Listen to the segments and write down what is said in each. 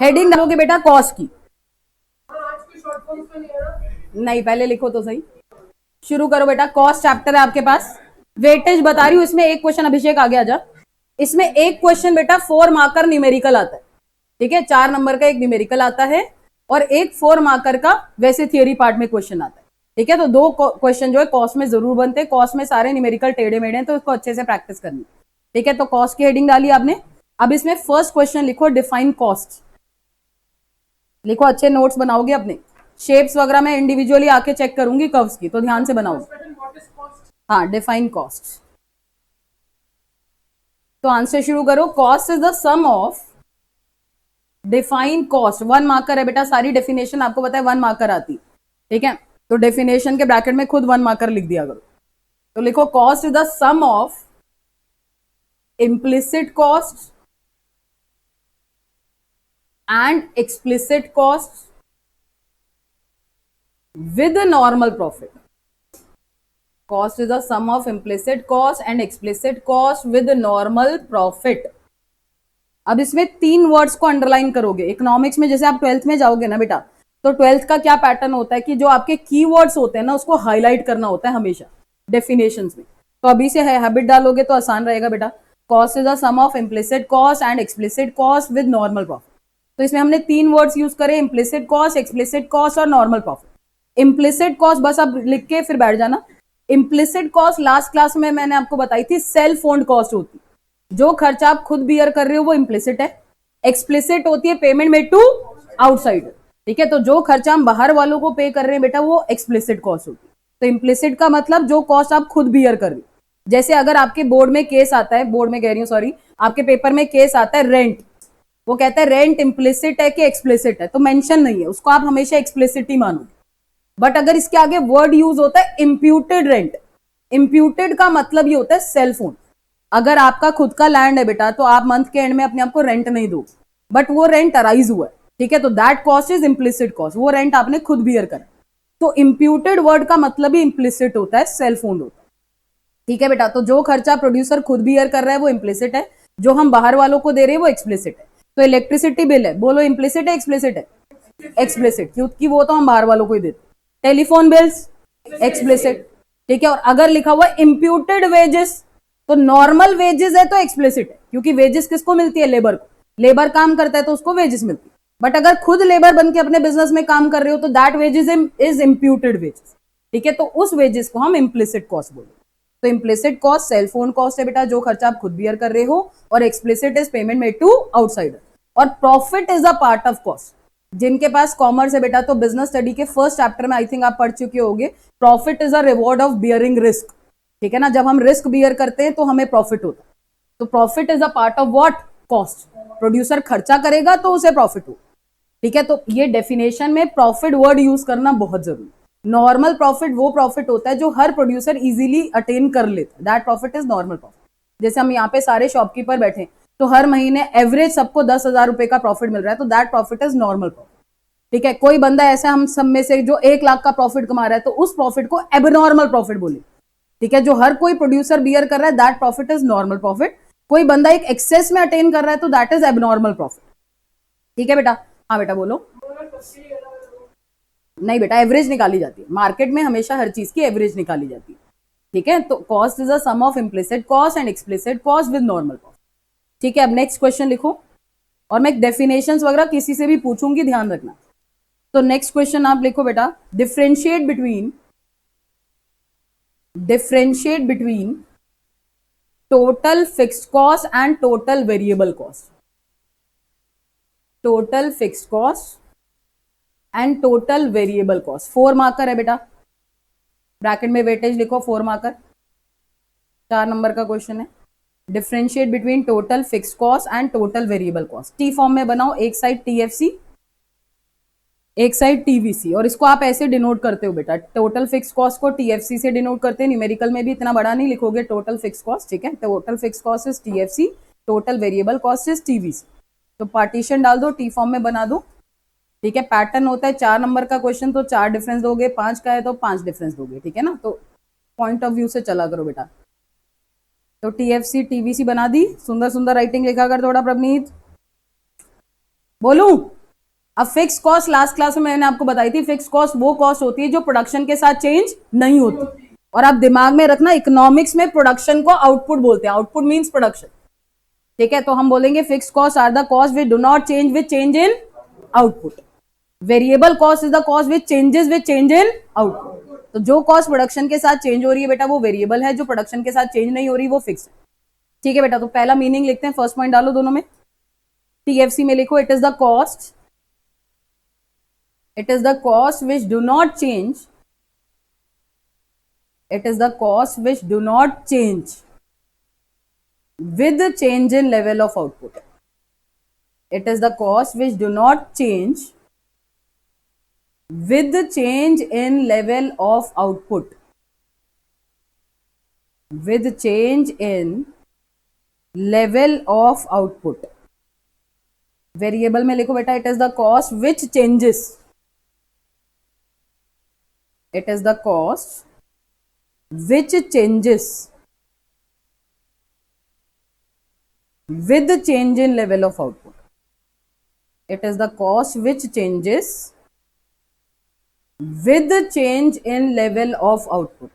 Heading डालोगे बेटा cost की। नहीं, पहले लिखो तो सही। शुरू करो बेटा, कॉस्ट चैप्टर है आपके पास। वेटेज बता रही हूं, इसमें एक क्वेश्चन, अभिषेक आगे आ जा। इसमें एक क्वेश्चन बेटा 4 मार्कर न्यूमेरिकल आता है, ठीक है। 4 नंबर का एक न्यूमेरिकल आता है और एक 4 मार्कर का वैसे थियोरी पार्ट में क्वेश्चन आता है, ठीक है। तो 2 क्वेश्चन जो है कॉस्ट में जरूर बनते हैं। कॉस्ट में सारे न्यूमेरिकल टेढ़े मेढ़े हैं, तो उसको अच्छे से प्रैक्टिस करनी, ठीक है। तो कॉस्ट की हेडिंग डाली आपने। अब इसमें फर्स्ट क्वेश्चन लिखो, डिफाइन कॉस्ट। लिखो, अच्छे नोट्स बनाओगे अपने। शेप्स वगैरह मैं इंडिविजुअली आके चेक करूंगी कर्व्स की, तो ध्यान से बनाओ। हाँ, डिफाइन कॉस्ट। तो आंसर शुरू करो। Cost is the sum of, define cost 1 marker है बेटा, सारी डेफिनेशन आपको पता है 1 मार्कर आती, ठीक है। तो डेफिनेशन के ब्रैकेट में खुद 1 मार्कर लिख दिया करो। तो लिखो, cost is the sum of implicit cost and explicit cost with normal profit. Cost is the sum of implicit cost and explicit cost with normal profit. अब इसमें 3 वर्ड्स को अंडरलाइन करोगे। इकोनॉमिक्स में जैसे आप 12th में जाओगे ना बेटा, तो 12th का क्या पैटर्न होता है कि जो आपके कीवर्ड्स होते हैं ना, उसको हाईलाइट करना होता है हमेशा डेफिनेशंस में। तो अभी से हैबिट डालोगे तो आसान रहेगा बेटा। Cost is the sum of implicit cost and explicit cost with normal profit. तो इसमें हमने 3 वर्ड्स यूज करे, इम्प्लिसिट कॉस्ट, एक्सप्लिसिट कॉस्ट और नॉर्मल प्रॉफिट। इम्प्लिसिट कॉस्ट बस आप लिख के फिर बैठ जाना। इम्प्लिसिट कॉस्ट लास्ट क्लास में मैंने आपको बताई थी, सेल्फ ओन्ड कॉस्ट होती, जो खर्चा आप खुद बियर कर रहे हो वो इम्प्लिसिट है। एक्सप्लिसिट होती है पेमेंट मेड टू आउटसाइडर, ठीक है। तो जो खर्चा हम बाहर वालों को पे कर रहे हैं बेटा, वो एक्सप्लिसिट कॉस्ट होती है। तो इम्प्लिसिट का मतलब जो कॉस्ट आप खुद बियर कर रहे हो। जैसे अगर आपके बोर्ड में केस आता है, बोर्ड में कह रही हूं सॉरी, आपके पेपर में केस आता है रेंट, वो कहता है रेंट इम्प्लिसिट है कि एक्सप्लिसिट है, तो मेंशन नहीं है, उसको आप हमेशा एक्सप्लिसिट ही मानो। बट अगर इसके आगे वर्ड यूज होता है इम्प्यूटेड रेंट, इम्प्यूटेड का मतलब ये होता है सेल्फ ओन। अगर आपका खुद का लैंड है बेटा, तो आप मंथ के एंड में अपने आप को रेंट नहीं दो, बट वो रेंट अराइज हुआ है, ठीक है। तो that cost is implicit cost, वो रेंट आपने खुद बियर करा। तो इम्प्यूटेड वर्ड का मतलब ही इम्प्लिसिट होता है, सेल्फ ओन होता है, ठीक है बेटा। तो जो खर्चा प्रोड्यूसर खुद बियर कर रहा है वो इम्प्लिसिट है, जो हम बाहर वालों को दे रहे हैं वो एक्सप्लिसिट है। तो इलेक्ट्रिसिटी बिल है, बोलो इम्प्लिसिट है एक्सप्लिसिट है? एक्सप्लिसिट, क्योंकि वो तो हम बाहर वालों को ही देते। टेलीफोन बिल्स एक्सप्लिसिट, ठीक है। और अगर लिखा हुआ इम्प्यूटेड वेजेस, तो नॉर्मल वेजेस है तो एक्सप्लिसिट है, क्योंकि वेजेस किसको मिलती है? लेबर को। लेबर काम करता है तो उसको वेजेस मिलती है। बट अगर खुद लेबर बन के अपने बिजनेस में काम कर रहे हो तो that wages is imputed wages, ठीक है। तो उस वेजेस को हम इम्प्लिसिट कॉस्ट बोलते हैं। तो implicit cost self own cost है बेटा, जो खर्चा आप खुद बियर कर रहे हो, और explicit is payment made to outsider. और profit is a part of cost. जिनके पास कॉमर्स है बेटा, तो बिजनेस स्टडी के फर्स्ट चैप्टर में आई थिंक आप पढ़ चुके होंगे, profit is a reward of bearing risk, ठीक है ना। जब हम रिस्क बियर करते हैं तो हमें प्रॉफिट होता है। तो profit is a part of what? Cost. Producer खर्चा करेगा तो उसे प्रॉफिट हो, ठीक है। तो ये डेफिनेशन में प्रॉफिट वर्ड यूज करना बहुत जरूरी। नॉर्मल प्रॉफिट वो प्रॉफिट होता है जो हर प्रोड्यूसर इजीली अटेन कर लेता है, that profit is normal profit. जैसे हम यहाँ पे सारे शॉपकीपर बैठे, तो हर महीने एवरेज सबको 10,000 रुपए का प्रॉफिट मिल रहा है, तो that profit is normal profit, ठीक है। कोई बंदा ऐसा हम सब में से जो 1 लाख का प्रॉफिट कमा रहा है, तो उस प्रॉफिट को एबनॉर्मल प्रॉफिट बोले, ठीक है। जो हर कोई प्रोड्यूसर बियर कर रहा है, that profit is normal profit. कोई बंदा एक एक्सेस में अटेन कर रहा है तो दैट इज एबनॉर्मल प्रॉफिट, ठीक है बेटा। हाँ बेटा बोलो। नहीं बेटा, एवरेज निकाली जाती है मार्केट में, हमेशा हर चीज की एवरेज निकाली जाती है, ठीक है। तो cost is a sum of implicit cost and explicit cost with normal cost, ठीक है। अब नेक्स्ट क्वेश्चन लिखो, और मैं डेफिनेशंस वगैरह किसी से भी पूछूंगी, ध्यान रखना। तो नेक्स्ट क्वेश्चन आप लिखो बेटा, differentiate between total fixed cost and total variable cost. Total fixed cost and total variable cost, 4 marker है बेटा। ब्रैकेट में वेटेज लिखो, 4 मार्कर, 4 नंबर का क्वेश्चन है। Differentiate between total fixed cost and total variable cost. T form में बनाओ, एक side TFC, एक साइड टीवीसी, और इसको आप ऐसे डिनोट करते हो बेटा, टोटल फिक्स कॉस्ट को टीएफसी से डिनोट करते हैं। न्यूमेरिकल में भी इतना बड़ा नहीं लिखोगे टोटल फिक्स कॉस्ट, ठीक है। Total fix cost is TFC, total variable cost is TVC. तो पार्टीशन डाल दो, टी फॉर्म में बना दो, ठीक है। पैटर्न होता है 4 नंबर का क्वेश्चन तो 4 डिफरेंस दोगे, 5 का है तो 5 डिफरेंस दोगे, ठीक है ना। तो पॉइंट ऑफ व्यू से चला करो बेटा। तो टीएफसी टीवीसी बना दी, सुंदर सुंदर राइटिंग लिखा कर थोड़ा प्रवनीत। बोलूं? अब फिक्स कॉस्ट लास्ट क्लास में मैंने आपको बताई थी, फिक्स कॉस्ट वो कॉस्ट होती है जो प्रोडक्शन के साथ चेंज नहीं होती। और आप दिमाग में रखना, इकोनॉमिक्स में प्रोडक्शन को आउटपुट बोलते हैं, आउटपुट मींस प्रोडक्शन। ठीक है, तो हम बोलेंगे fix cost are the cost which do not change with change in output. Variable cost is the cost which changes with change in output. तो जो कॉस्ट प्रोडक्शन के साथ चेंज हो रही है बेटा वो वेरिएबल है, जो प्रोडक्शन के साथ चेंज नहीं हो रही वो फिक्स है। ठीक है बेटा, तो पहला मीनिंग लिखते हैं, फर्स्ट पॉइंट डालो दोनों में। टीएफसी में लिखो, it is the cost, it is the cost which do not change, it is the cost which do not change with the change in level of output, it is the cost which do not change with the change in level of output, with change in level of output। Variable में लिखो बेटा, it is the cost which changes, it is the cost which changes with the change in level of output, it is the cost which changes with the change in level of output,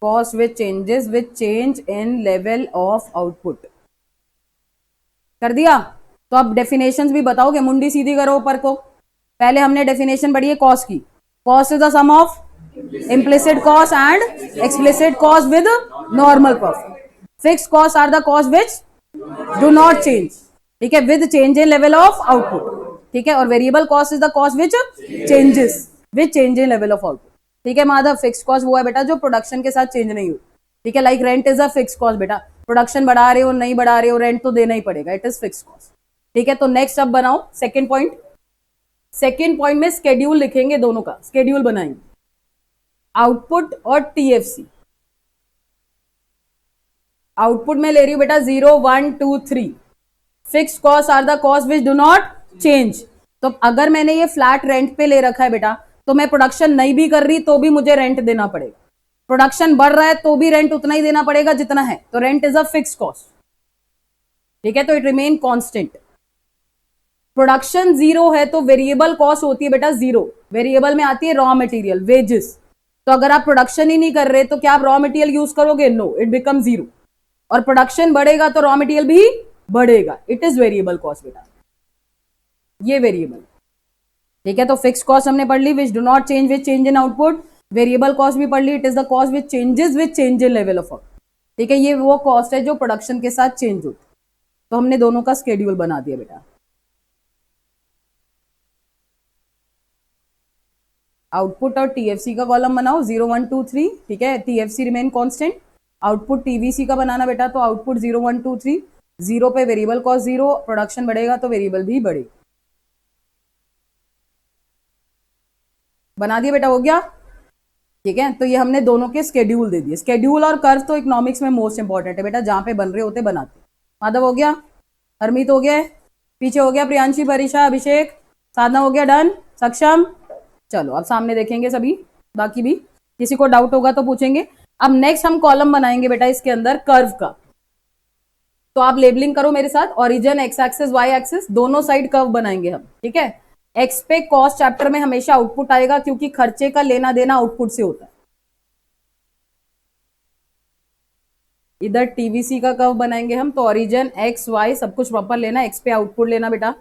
cost which changes with change in level of output। कर दिया? तो अब definitions भी बताओगे, मुंडी सीधी करो ऊपर को। पहले हमने डेफिनेशन पढ़ी है कॉस्ट की, cost is the sum of implicit cost and explicit cost with normal profit, fixed costs are the cost which do not change, ठीक है, with change in level of output, ठीक है, और variable cost is the cost which changes with change in level of output। ठीक है Madhav, fix cost वो है बेटा जो प्रोडक्शन के साथ चेंज नहीं हुई। ठीक है, like rent is a fix cost बेटा, प्रोडक्शन बढ़ा रहे हो नहीं बढ़ा रहे हो रेंट तो देना ही पड़ेगा, इट इज फिक्स कॉस्ट। ठीक है, तो नेक्स्ट अब बनाओ सेकेंड पॉइंट। सेकेंड पॉइंट में स्केड्यूल लिखेंगे, दोनों का स्केड्यूल बनाएंगे, आउटपुट और टीएफसी। आउटपुट में ले रही हूं बेटा 0 1 2 3, fix cost are the cost which do not change. तो अगर मैंने ये फ्लैट रेंट पे ले रखा है बेटा, तो मैं प्रोडक्शन नहीं भी कर रही तो भी मुझे रेंट देना पड़ेगा, प्रोडक्शन बढ़ रहा है तो भी रेंट उतना ही देना पड़ेगा जितना है, तो rent is a fix cost. ठीक है, तो it remain constant. Production zero है तो वेरिएबल कॉस्ट होती है बेटा जीरो, वेरिएबल में आती है रॉ मटेरियल वेजेस। तो अगर आप प्रोडक्शन ही नहीं कर रहे तो क्या आप रॉ मटेरियल यूज करोगे? No, it become zero. और प्रोडक्शन बढ़ेगा तो रॉ मटेरियल भी बढ़ेगा, इट इज वेरिएबल कॉस्ट बेटा, ये वेरिएबल। ठीक है, तो फिक्स कॉस्ट हमने पढ़ ली, which do not change with change in output. Variable cost भी पढ़ ली, it is the cost which changes with change in level of output. ठीक है, ये वो कॉस्ट है जो प्रोडक्शन के साथ चेंज होती। तो हमने दोनों का स्केड्यूल बना दिया बेटा, आउटपुट और टीएफसी का कॉलम बनाओ 0 1 2 3। ठीक है, TFC remain constant, output TVC का बनाना बेटा, तो आउटपुट 0 1 2 3, जीरो पे वेरिएबल कॉस्ट जीरो, प्रोडक्शन बढ़ेगा तो वेरिएबल भी बढ़ेगी। बना दिया बेटा, हो गया। ठीक है, तो ये हमने दोनों के स्केड्यूल दे दिए। स्केड्यूल और कर्व तो इकोनॉमिक्स में मोस्ट इंपॉर्टेंट है बेटा, जहां पे बन रहे होते बनाते। माधव हो गया, हरमीत हो गया, पीछे हो गया प्रियांशी, परीक्षा, अभिषेक, साधना हो गया, डन, सक्षम। चलो अब सामने देखेंगे सभी, बाकी भी किसी को डाउट होगा तो पूछेंगे। अब नेक्स्ट हम कॉलम बनाएंगे बेटा इसके अंदर कर्व का। तो आप लेबलिंग करो मेरे साथ, origin X axis Y axis, दोनों साइड कर्व बनाएंगे हम। ठीक है, एक्स पे कॉस्ट चैप्टर में हमेशा आउटपुट आएगा क्योंकि खर्चे का लेना देना आउटपुट से होता है। इधर टीवीसी का कर्व बनाएंगे हम, तो ओरिजिन एक्स वाई सब कुछ प्रॉपर लेना, एक्स पे आउटपुट लेना बेटा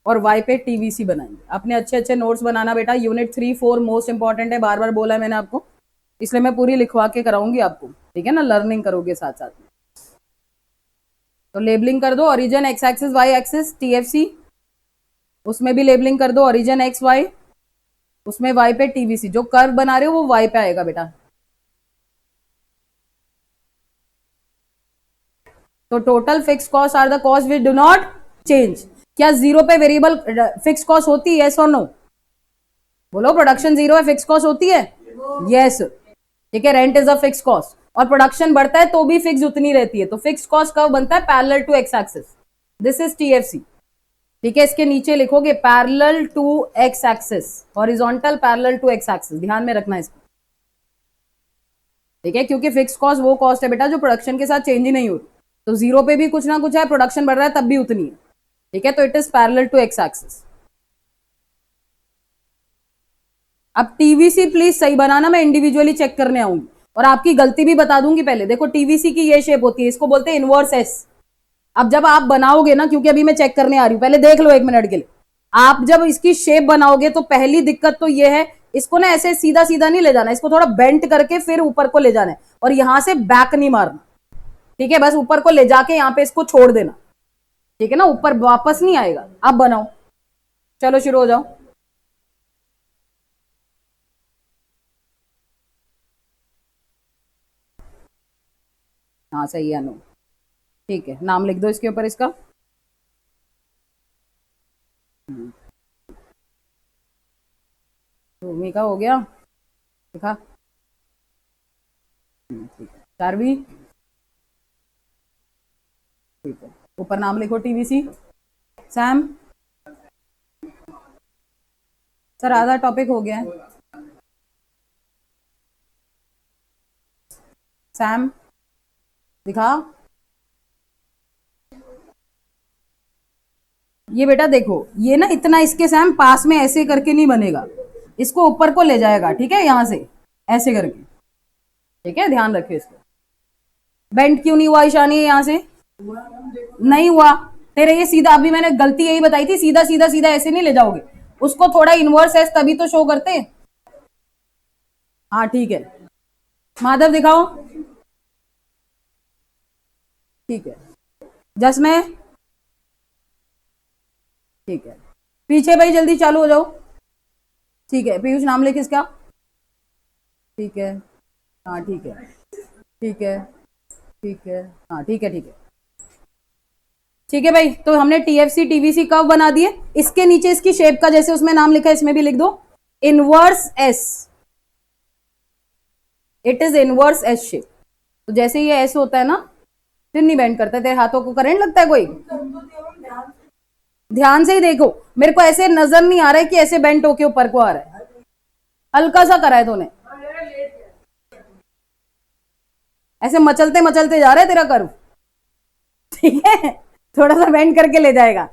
और वाई पे टीवीसी बनाएंगे। अपने अच्छे अच्छे नोट्स बनाना बेटा, यूनिट 3 4 मोस्ट इंपॉर्टेंट है, बार बार बोला है मैंने आपको, इसलिए मैं पूरी लिखवा के कराऊंगी आपको। ठीक है ना, लर्निंग करोगे साथ साथ में। तो लेबलिंग कर दो, origin X axis Y axis TFC, उसमें भी लेबलिंग कर दो ओरिजिन एक्स वाई, उसमें वाई पे टीवीसी। जो कर्व बना रहे हो वो वाई पे आएगा बेटा। तो total fix cost are the cost which do not change. क्या जीरो पे वेरिएबल फिक्स कॉस्ट होती है? यस और नो? बोलो, प्रोडक्शन जीरो है फिक्स कॉस्ट होती है? यस। ठीक है, rent is a fix cost, और प्रोडक्शन बढ़ता है तो भी फिक्स उतनी रहती है। तो फिक्स कॉस्ट कब बनता है? Parallel to X axis, this is TFC. ठीक है, इसके नीचे लिखोगे parallel to X axis, horizontal parallel to X axis, ध्यान में रखना इसको। ठीक है, क्योंकि फिक्स कॉस्ट वो कॉस्ट है बेटा जो प्रोडक्शन के साथ चेंज ही नहीं होती। तो जीरो पे भी कुछ ना कुछ है, प्रोडक्शन बढ़ रहा है तब भी उतनी है। ठीक है, तो it is parallel to X axis. अब टीवीसी प्लीज सही बनाना, मैं इंडिविजुअली चेक करने आऊंगी और आपकी गलती भी बता दूंगी पहले। देखो टीवीसी की ये शेप होती है, इसको बोलते हैं इनवर्स एस। अब जब आप बनाओगे ना, क्योंकि अभी मैं चेक करने आ रही हूं, पहले देख लो 1 मिनट के लिए। आप जब इसकी शेप बनाओगे तो पहली दिक्कत तो ये है, इसको ना ऐसे सीधा सीधा नहीं ले जाना, इसको थोड़ा बेंट करके फिर ऊपर को ले जाना है, और यहां से बैक नहीं मारना। ठीक है, बस ऊपर को ले जाके यहां पे इसको छोड़ देना। ठीक है ना, ऊपर वापस नहीं आएगा। आप बनाओ, चलो शुरू हो जाओ। हाँ सही है अनु। ठीक है, नाम लिख दो इसके ऊपर इसका। भूमिका हो गया, लिखा। ठीक है, चारवी। ठीक है, ऊपर नाम लिखो टीवीसी। सैम। सर आधा टॉपिक हो गया है। सैम दिखा। ये बेटा देखो, ये ना इतना इसके सैम पास में ऐसे करके नहीं बनेगा, इसको ऊपर को ले जाएगा। ठीक है, यहां से ऐसे करके। ठीक है, ध्यान रखियो इसको। बेंट क्यों नहीं हुआ ईशानी यहां से? नहीं हुआ तेरे, ये सीधा, अभी मैंने गलती यही बताई थी, सीधा सीधा सीधा ऐसे नहीं ले जाओगे, उसको थोड़ा इनवर्स एस तभी तो शो करते। हाँ ठीक है, माधव दिखाओ। ठीक है, जसमें। ठीक है, पीछे भाई जल्दी चालू हो जाओ। ठीक है, पीयूष नाम लिख इसका। ठीक है, हाँ ठीक है, ठीक है, ठीक है, हाँ ठीक है, ठीक है। ठीक है भाई, तो हमने टीएफसी टीवीसी कब बना दिए। इसके नीचे इसकी शेप का जैसे उसमें नाम लिखा है, इसमें भी लिख दो inverse S. It is inverse S shape. तो जैसे ये एस होता है ना, फिर नहीं बेंड करता। तेरे हाथों को करंट लगता है कोई? ध्यान से ही देखो, मेरे को ऐसे नजर नहीं आ रहा है कि ऐसे बेंट होके ऊपर को आ रहा है, हल्का सा करा है तूने, ऐसे मचलते मचलते जा रहा है तेरा कर्व। ठीक है, थोड़ा सा बेंड करके ले जाएगा।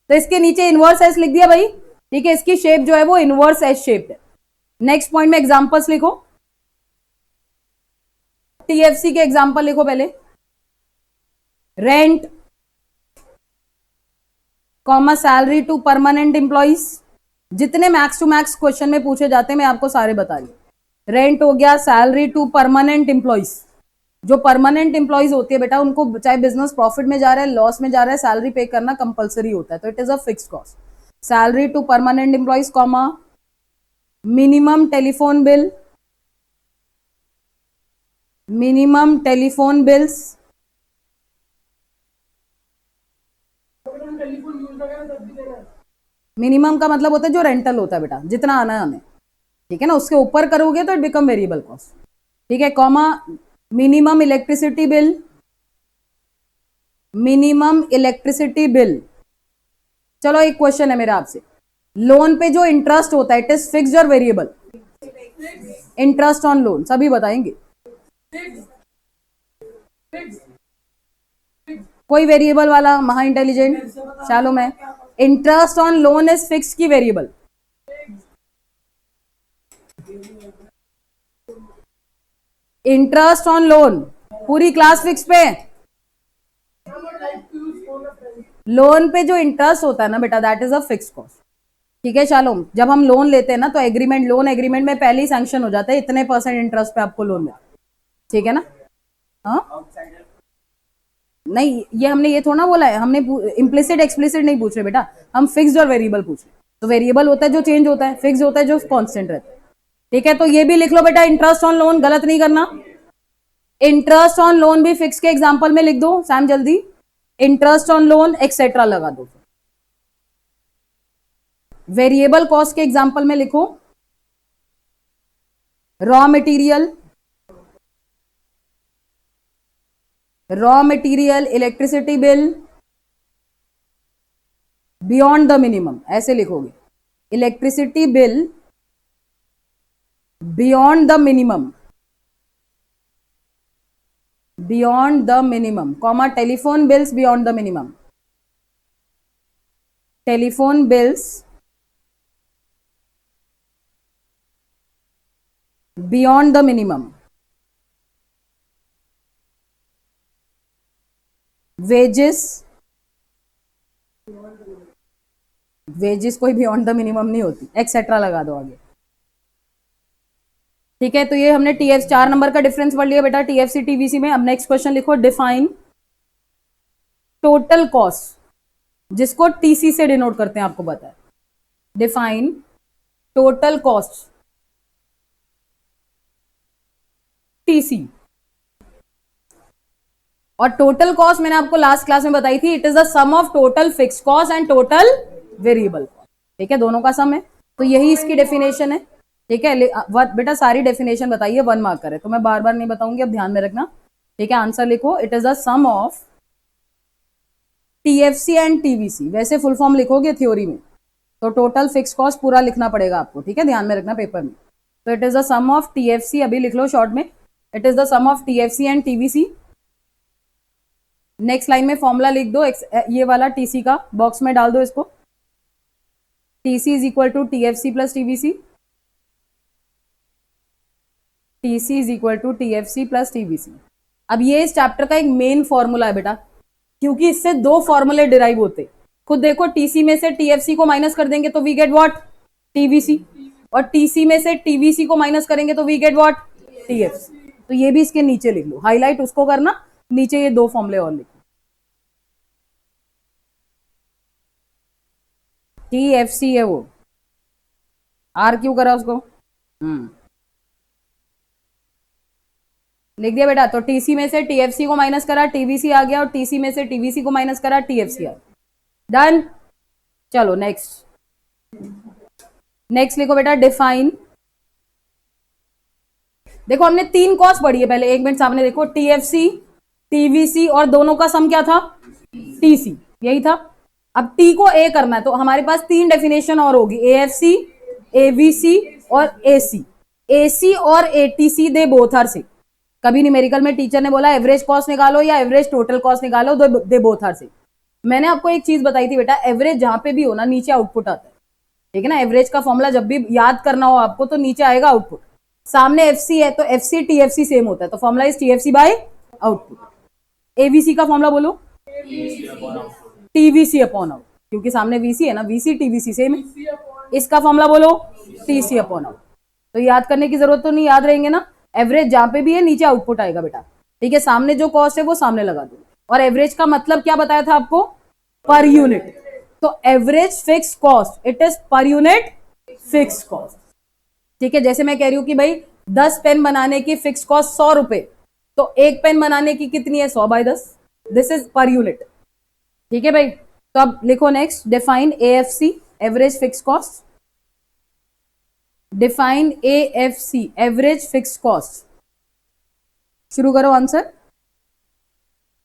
तो इसके नीचे इनवर्स एस लिख दिया भाई। ठीक है, इसकी शेप जो है वो इनवर्स एस शेप है। नेक्स्ट पॉइंट में एग्जांपल्स लिखो, टीएफसी के एग्जांपल लिखो पहले। Rent, comma salary to permanent employees. जितने मैक्स टू मैक्स क्वेश्चन में पूछे जाते हैं मैं आपको सारे बता रही हूं। रेंट हो गया, सैलरी टू परमानेंट एम्प्लॉइज। जो परमानेंट एम्प्लॉइज होती है बेटा, उनको चाहे बिजनेस प्रॉफिट में जा रहा है लॉस में जा रहा है, सैलरी पे करना कंपलसरी होता है, तो it is a fixed cost. Salary to permanent employees, comma minimum telephone bill, minimum telephone bills. Minimum का मतलब होता है जो रेंटल होता है बेटा, जितना आना है हमें। ठीक है ना, उसके ऊपर करोगे तो इट बिकम वेरिएबल कॉस्ट। ठीक है, comma minimum electricity bill, minimum electricity bill. चलो एक क्वेश्चन है मेरा आपसे, लोन पे जो इंटरेस्ट होता है इट इज फिक्स्ड और वेरिएबल? इंटरेस्ट ऑन लोन सभी बताएंगे। कोई वेरिएबल वाला महा इंटेलिजेंट? चलो मैं, interest on loan is fix की वेरिएबल? इंटरेस्ट ऑन लोन पूरी क्लास फिक्स पे। लोन पे जो इंटरेस्ट होता है ना बेटा, that is a fix cost. ठीक है, चलो जब हम लोन लेते हैं ना तो एग्रीमेंट, लोन एग्रीमेंट में पहले ही सैंक्शन हो जाता है इतने % इंटरेस्ट पे आपको लोन मिलता है। ठीक है ना? हाँ नहीं, ये हमने ये थोड़ा बोला है, हमने इम्प्लिसिट एक्सप्लिसिट नहीं पूछ रहे बेटा, हम फिक्स्ड और वेरिएबल पूछ रहे। तो वेरिएबल होता है जो चेंज होता है, फिक्स होता है जो कांस्टेंट रहता है। ठीक है, तो ये भी लिख लो बेटा, इंटरेस्ट ऑन लोन, गलत नहीं करना। इंटरेस्ट ऑन लोन भी फिक्स के एग्जांपल में लिख दो सैम जल्दी, इंटरेस्ट ऑन लोन एक्सेट्रा लगा दो। वेरिएबल कॉस्ट के एग्जांपल में लिखो raw material, raw material, electricity bill beyond the minimum, ऐसे लिखोगे electricity bill beyond the minimum, beyond the minimum, comma telephone bills beyond the minimum. Telephone bills beyond the minimum, wages, wages कोई beyond the minimum नहीं होती, etcetera लगा दो आगे। ठीक है, तो ये हमने टीएफ 4 नंबर का डिफरेंस पढ़ लिया बेटा टीएफसी टीवीसी में। अब नेक्स्ट क्वेश्चन लिखो, डिफाइन टोटल कॉस्ट, जिसको टीसी से डिनोट करते हैं, आपको पता है। Define total cost TC. और टोटल कॉस्ट मैंने आपको लास्ट क्लास में बताई थी, it is the sum of total fix cost and total variable cost. ठीक है, दोनों का सम है, तो यही इसकी डेफिनेशन है। ठीक है, बेटा सारी डेफिनेशन बताइए, 1 मार्कर है तो मैं बार बार नहीं बताऊंगी, अब ध्यान में रखना। ठीक है, आंसर लिखो, it is the sum of TFC and TVC. वैसे फुल फॉर्म लिखोगे थ्योरी में तो टोटल फिक्स कॉस्ट पूरा लिखना पड़ेगा आपको। ठीक है, ध्यान में रखना पेपर में। तो it is the sum of TFC, अभी लिख लो शॉर्ट में, it is the sum of TFC and TVC. Next line में फॉर्मूला लिख दो, ये वाला टीसी का बॉक्स में डाल दो इसको, TC is equal to TFC plus TVC, TC is equal to TFC plus TVC. अब ये इस चैप्टर का एक मेन फॉर्मूला है बेटा, क्योंकि इससे 2 फॉर्मूले डिराइव होते। खुद देखो, टीसी में से टीएफसी को माइनस कर देंगे तो वी गेट व्हाट, टीवीसी, और टीसी में से टीवीसी को माइनस करेंगे तो वी गेट व्हाट, टीएफसी। तो ये भी इसके नीचे लिख लो, हाईलाइट उसको करना, नीचे ये 2 फॉर्मूले और लिखो। टीएफसी है वो, आर क्यों करा उसको, लिख दिया बेटा। तो टीसी में से टीएफसी को माइनस करा, टीवीसी आ गया, और टीसी में से टीवीसी को माइनस करा, टीएफसी आ गया। डन। चलो नेक्स्ट, नेक्स्ट लिखो बेटा, डिफाइन। देखो हमने 3 कॉस्ट पढ़ी है पहले, 1 मिनट सामने देखो, टीएफसी, टीवीसी, और दोनों का सम क्या था, टीसी, यही था। अब टी को ए करना है तो हमारे पास 3 डेफिनेशन और होगी, एएफसी, एवीसी और एसी। एसी और ATC they both are same. कभी न्यूमेरिकल में टीचर ने बोला एवरेज कॉस्ट निकालो या एवरेज टोटल कॉस्ट निकालो, दे बोथ आर सेम। मैंने आपको एक चीज बताई थी बेटा, एवरेज जहां पे भी हो ना, नीचे आउटपुट आता है। ठीक है ना, एवरेज का फॉर्मूला जब भी याद करना हो आपको तो नीचे आएगा आउटपुट। सामने एफसी है तो एफसी टीएफसी सेम होता है, तो formula is TFC by output. AVC का फॉर्मूला बोलो, टीवीसी अपॉन आउट, क्योंकि सामने वीसी है ना, वीसी टीवीसी सेम है। इसका फॉर्मूला बोलो, टीसी अपॉन आउट। तो याद करने की जरूरत तो नहीं, याद रहेंगे ना। एवरेज जहां पे भी है नीचे आउटपुट आएगा बेटा। ठीक है, सामने जो कॉस्ट है वो सामने लगा दो। और एवरेज का मतलब क्या बताया था आपको, पर यूनिट। तो average fix cost, it is per unit fix cost. ठीक है, जैसे मैं कह रही हूं कि भाई 10 पेन बनाने की फिक्स कॉस्ट 100 रुपए, तो 1 पेन बनाने की कितनी है, 100/10, दिस इज पर यूनिट। ठीक है भाई, तो अब लिखो next, define AFC, average fix cost. Define AFC, average fix cost. शुरू करो answer.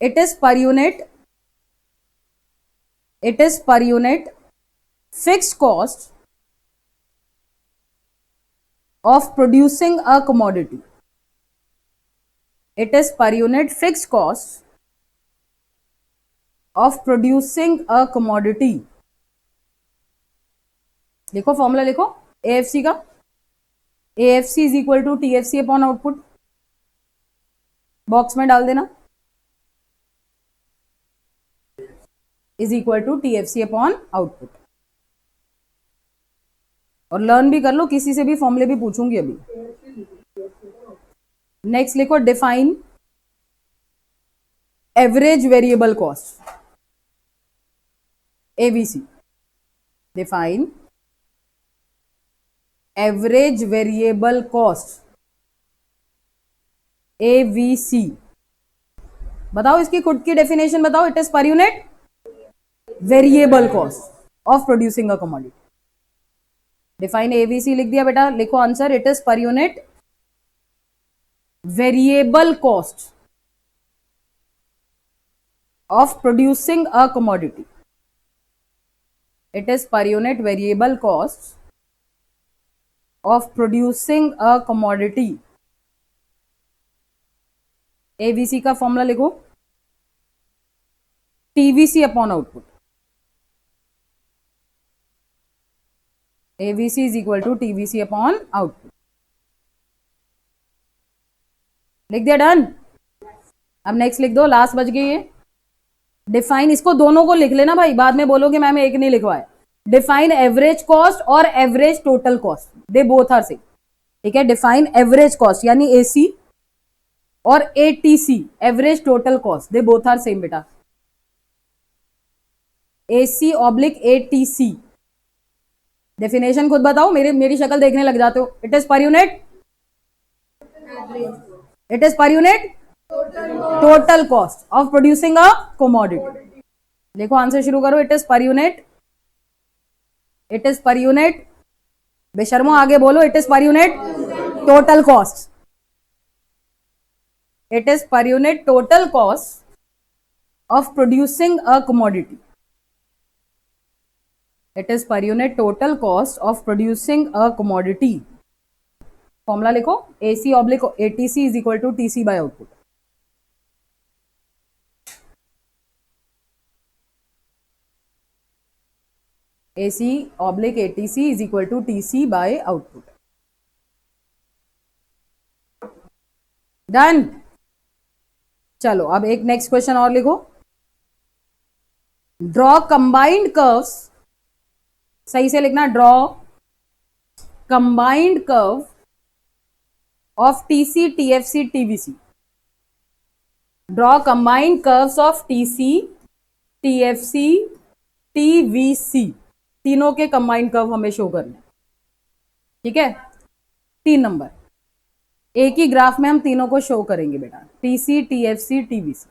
It is per unit, it is per unit fix cost of producing a commodity. It is per unit fixed cost of producing a commodity. लिखो formula लिखो AFC का, AFC is equal to TFC upon output, box में डाल देना, is equal to TFC upon output. और learn भी कर लो, किसी से भी फॉर्मूले भी पूछूंगी अभी। नेक्स्ट लिखो, define average variable cost, AVC. Define average variable cost, AVC. बताओ इसकी खुद की डेफिनेशन बताओ, it is per unit variable cost of producing a commodity. Define AVC लिख दिया बेटा, लिखो answer, it is per unit variable cost of producing a commodity. It is per unit variable cost of producing a commodity. AVC का formula लिखो, TVC upon output. AVC is equal to TVC upon output. लिख दिया, done. अब next लिख दो, last बच गई ये। डिफाइन, इसको दोनों को लिख लेना भाई, बाद में बोलोगे मैम एक नहीं लिखवाया। डिफाइन एवरेज कॉस्ट और average total cost, they both are same. ठीक है, डिफाइन एवरेज कॉस्ट यानी एसी और ATC average total cost, they both are same बेटा। एसी ऑब्लिक एटीसी, डेफिनेशन खुद बताओ, मेरी शक्ल देखने लग जाते हो। It is per unit, it is per unit total cost of producing a commodity. देखो आंसर शुरू करो, it is per unit, it is per unit, बेशर्मो आगे बोलो, it is per unit total cost, it is per unit total cost of producing a commodity, it is per unit total cost of producing a commodity. Formula लिखो, AC oblique ATC is equal to TC by output. AC oblique ATC is equal to TC by output. Done. चलो अब एक next question और लिखो। Draw combined curves, सही से लिखना, draw combined curve of TC TFC TVC। Draw combined curves of TC TFC TVC, तीनों के कंबाइंड कर्व हमें शो करने। ठीक है, 3 नंबर, एक ही ग्राफ में हम तीनों को शो करेंगे बेटा, TC TFC TVC।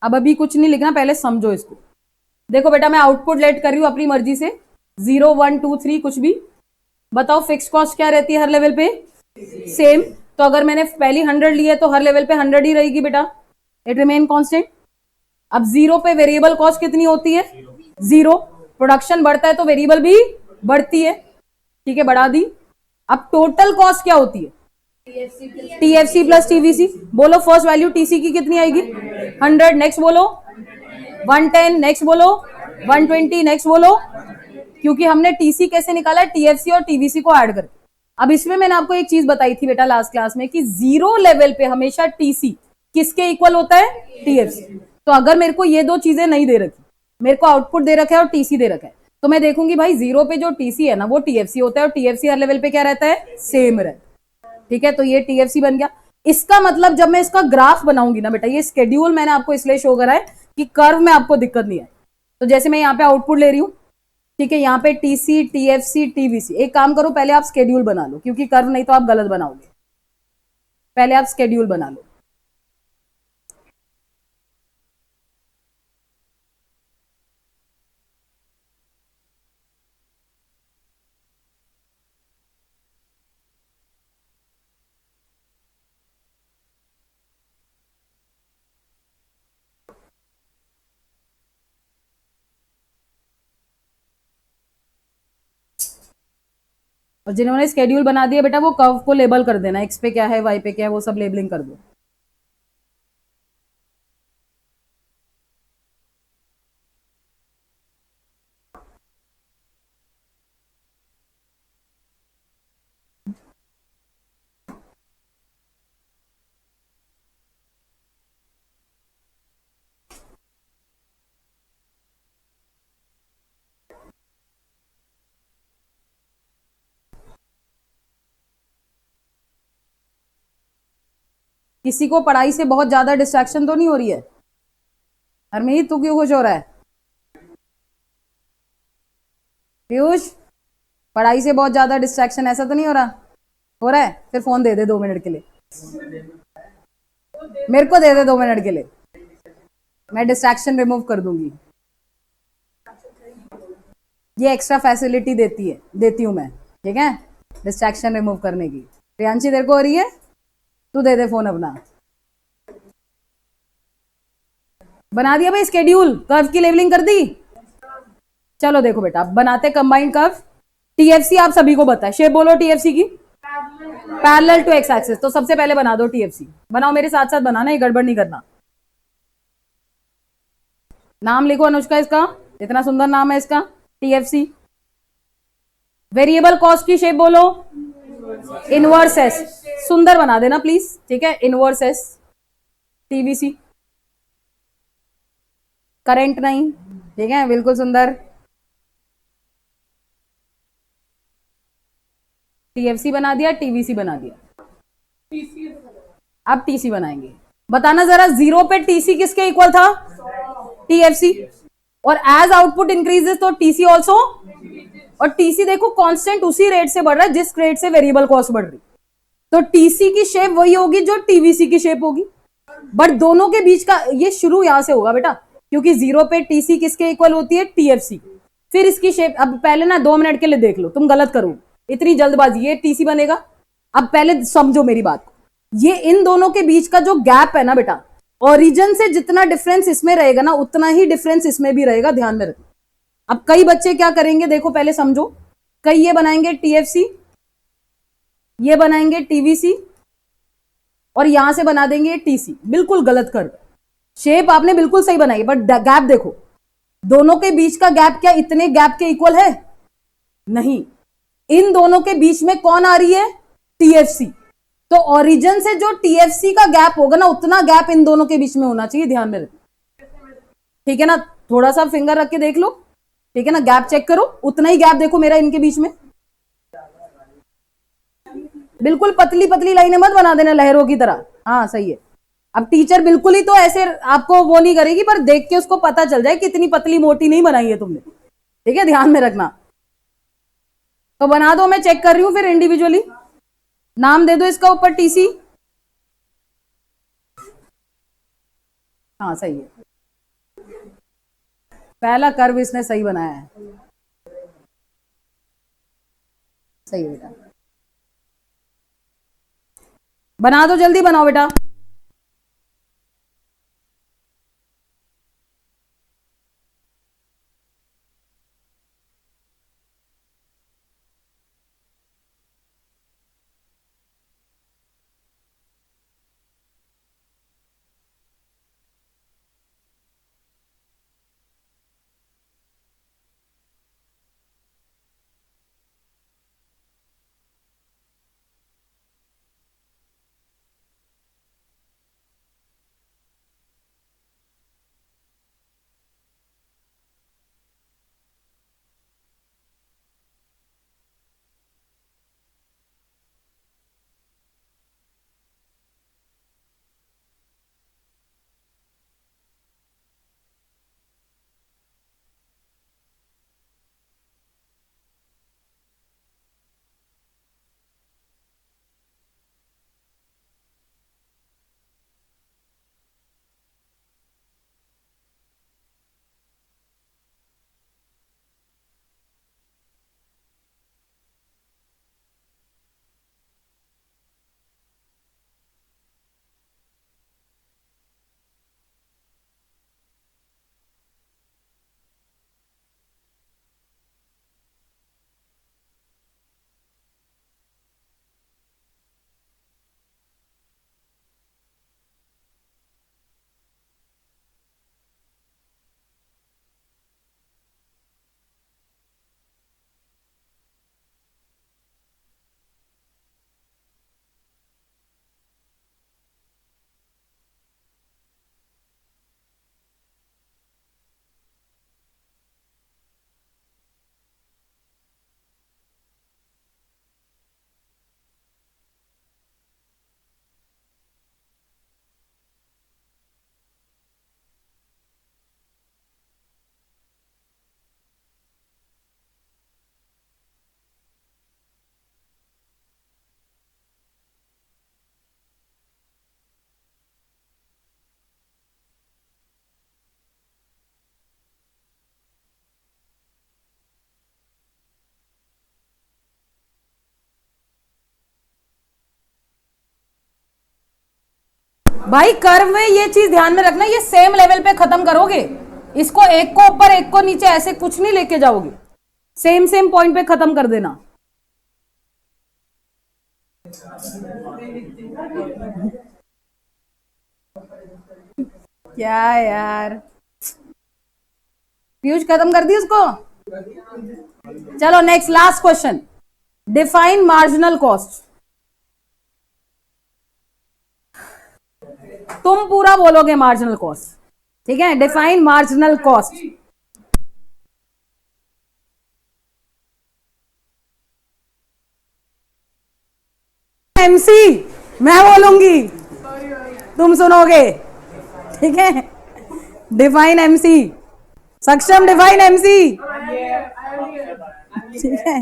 अब अभी कुछ नहीं लिखना, पहले समझो इसको। देखो बेटा, मैं आउटपुट लेट कर रही हूं अपनी मर्जी से, 0 1 2 3 कुछ भी। बताओ फिक्स कॉस्ट क्या रहती है हर लेवल पे? सेम। तो अगर मैंने पहली 100 ली है तो हर लेवल पे 100 ही रहेगी बेटा, इट रिमेन कांस्टेंट। अब 0 पे वेरिएबल कॉस्ट कितनी होती है? 0। प्रोडक्शन बढ़ता है तो वेरिएबल भी बढ़ती है। ठीक है, बढ़ा दी। अब टोटल कॉस्ट क्या होती है? TFC plus TVC। बोलो फर्स्ट वैल्यू TC की कितनी आएगी? 100। नेक्स्ट बोलो 110, नेक्स्ट बोलो 120, नेक्स्ट बोलो, क्योंकि हमने TC कैसे निकाला है? TFC और TVC को ऐड करके। अब इसमें मैंने आपको एक चीज बताई थी बेटा लास्ट क्लास में कि 0 लेवल पे हमेशा TC किसके इक्वल होता है? TFC। तो अगर मेरे को ये दो चीजें नहीं दे रखी, मेरे को आउटपुट दे रखा है और TC दे रखा है, तो मैं देखूंगी भाई 0 पे जो TC है ना वो TFC होता है और TFC हर लेवल पे क्या रहता है? सेम रहता है। ठीक है, तो ये TFC बन गया। इसका मतलब जब मैं इसका ग्राफ बनाऊंगी ना बेटा, ये स्केड्यूल मैंने आपको इसलिए शो करा है कि कर्व में आपको दिक्कत नहीं आए। तो जैसे मैं यहाँ पे आउटपुट ले रही हूँ, ठीक है, यहाँ पे TC TFC TVC, एक काम करो पहले आप स्केड्यूल बना लो, क्योंकि कर्व नहीं तो आप गलत बनाओगे। पहले आप स्केड्यूल बना लो। और जिन्होंने स्केड्यूल बना दिया बेटा, वो कर्व को लेबल कर देना, एक्स पे क्या है, वाई पे क्या है, वो सब लेबलिंग कर दो। किसी को पढ़ाई से बहुत ज्यादा डिस्ट्रैक्शन तो नहीं हो रही है? हरमीत तू क्यों खुश हो रहा है? पीयूष, पढ़ाई से बहुत ज्यादा डिस्ट्रैक्शन ऐसा तो नहीं हो रहा? हो रहा है? फिर फोन दे दे 2 मिनट के लिए, मेरे को दे दे 2 मिनट के लिए, मैं डिस्ट्रैक्शन रिमूव कर दूंगी। ये एक्स्ट्रा फैसिलिटी देती हूं मैं, ठीक है, डिस्ट्रैक्शन रिमूव करने की। प्रियांशी तेरे को हो रही है? तू दे दे फोन अपना। बना दिया भाई स्केड्यूल, कर्व की लेवलिंग कर दी। चलो देखो बेटा, बनाते कंबाइंड कर्व। TFC आप सभी को पता है, शेप बोलो TFC की, पैरेलल टू एक्स एक्सिस। तो सबसे पहले बना दो TFC, बनाओ मेरे साथ साथ बनाना, ये गड़बड़ नहीं करना। नाम लिखो अनुष्का इसका, इतना सुंदर नाम है इसका, TFC। वेरिएबल कॉस्ट की शेप बोलो, इनवर्स एस, सुंदर बना देना प्लीज, ठीक है, इनवर्स एस, टीवीसी, करंट नहीं, ठीक है, बिल्कुल सुंदर, टीएफसी बना दिया, टीवीसी बना दिया, अब टीसी बनाएंगे। बताना जरा, जीरो पे टीसी किसके इक्वल था, टीएफसी, और एज आउटपुट इंक्रीजेस तो टीसी ऑल्सो, और टीसी देखो कांस्टेंट उसी रेट से बढ़ रहा है जिस रेट से वेरिएबल कॉस्ट बढ़ रही, तो टीसी की शेप वही होगी जो टीवीसी की शेप होगी, बट दोनों के बीच का ये शुरू यहां से होगा बेटा, क्योंकि जीरो पे टीसी किसके इक्वल होती है, टीएफसी, फिर इसकी शेप, अब पहले ना 2 मिनट के लिए देख लो, तुम गलत करो, इतनी जल्दबाजी, ये टीसी बनेगा, अब पहले समझो मेरी बात, ये इन दोनों के बीच का जो गैप है ना बेटा, ओरिजिन से जितना डिफरेंस इसमें रहेगा ना उतना ही डिफरेंस इसमें भी रहेगा, ध्यान में रखना। अब कई बच्चे क्या करेंगे, देखो पहले समझो, कई ये बनाएंगे टीएफसी, ये बनाएंगे टीवीसी, और यहां से बना देंगे टीसी, बिल्कुल गलत कर, शेप आपने बिल्कुल सही बनाई, बट गैप देखो, दोनों के बीच का गैप क्या इतने गैप के इक्वल है, नहीं, इन दोनों के बीच में कौन आ रही है, टीएफसी, तो ओरिजिन से जो टीएफसी का गैप होगा ना उतना गैप इन दोनों के बीच में होना चाहिए, ध्यान में रखो, ठीक है ना, थोड़ा सा फिंगर रख के देख लो, ठीक है ना, गैप चेक करो, उतना ही गैप देखो मेरा इनके बीच में, बिल्कुल पतली पतली लाइनें मत बना देना लहरों की तरह, हाँ सही है। अब टीचर बिल्कुल ही तो ऐसे आपको वो नहीं करेगी, पर देख के उसको पता चल जाए कि इतनी पतली मोटी नहीं बनाई है तुमने, ठीक है, ध्यान में रखना, तो बना दो, मैं चेक कर रही हूं, फिर इंडिविजुअली नाम दे दो इसका ऊपर, टीसी, हाँ सही है, पहला कर्व इसने सही बनाया है, सही है बेटा, बना दो, जल्दी बनाओ बेटा। भाई कर्व में ये चीज ध्यान में रखना, ये सेम लेवल पे खत्म करोगे, इसको एक को ऊपर एक को नीचे ऐसे कुछ नहीं लेके जाओगे, सेम सेम पॉइंट पे खत्म कर देना। क्या यार, पीयूष खत्म कर दी उसको, चलो next last question, define marginal cost. तुम पूरा बोलोगे मार्जिनल कॉस्ट, ठीक है? Define marginal cost. एमसी मैं बोलूंगी, तुम सुनोगे, ठीक है? डिफाइन एमसी, सक्षम डिफाइन एमसी, ठीक है?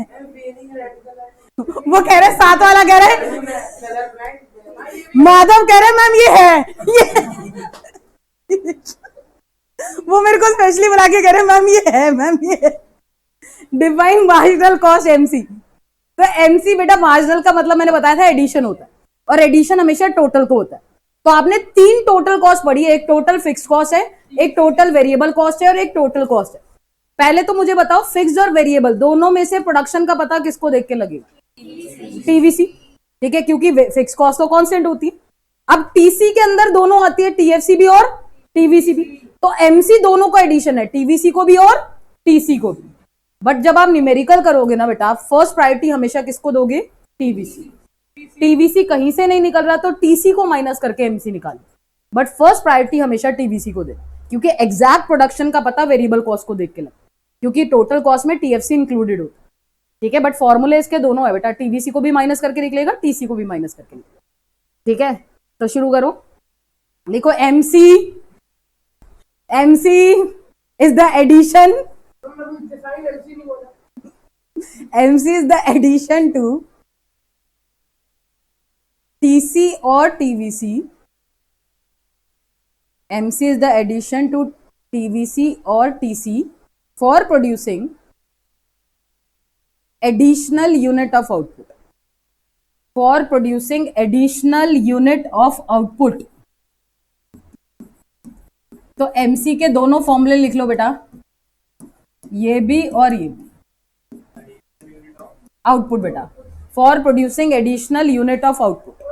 वो कह रहे, साथ वाला कह रहे, माधव कह रहे मैम ये है, ये वो मेरे को स्पेशली बुला के कह रहे मैम ये है, मैम ये है। Define marginal cost MC. तो एमसी बेटा मार्जिनल का मतलब मैंने बताया था एडिशन होता है, और एडिशन हमेशा टोटल को होता है। तो आपने 3 टोटल कॉस्ट पढ़ी है, एक टोटल फिक्स कॉस्ट है, एक टोटल वेरिएबल कॉस्ट है, और एक टोटल कॉस्ट है। पहले तो मुझे बताओ, फिक्स्ड और वेरिएबल दोनों में से प्रोडक्शन का पता किसको देख के लगेगा? टीवीसी, ठीक है, क्योंकि फिक्स कॉस्ट तो कांस्टेंट होती है। अब टीसी के अंदर दोनों आती है, टीएफसी भी और टीवीसी भी। तो एमसी दोनों का एडिशन है, टीवीसी को भी और टीसी को भी। बट जब आप न्यूमेरिकल करोगे ना बेटा, फर्स्ट प्रायोरिटी हमेशा किसको दोगे? टीवीसी। टीवीसी कहीं से नहीं निकल रहा तो टीसी को माइनस करके एमसी निकालो, बट फर्स्ट प्रायोरिटी हमेशा टीवीसी को दे, क्योंकि एग्जैक्ट प्रोडक्शन का पता वेरिएबल कॉस्ट को देख के लगा, क्योंकि टोटल कॉस्ट में टीएफसी इंक्लूडेड होता है, ठीक है? बट फॉर्मूले इसके दोनों है बेटा, टीवीसी को भी माइनस करके निकलेगा, टीसी को भी माइनस करके निकलेगा, ठीक है? तो शुरू करो, लिखो MC, MC is the addition, MC is the addition to TC और TVC, MC is the addition to TVC और TC for producing additional unit of output, for producing additional unit of output। तो MC के दोनों फॉर्मूले लिख लो बेटा, ये भी और ये भी। आउटपुट बेटा, for producing additional unit of output,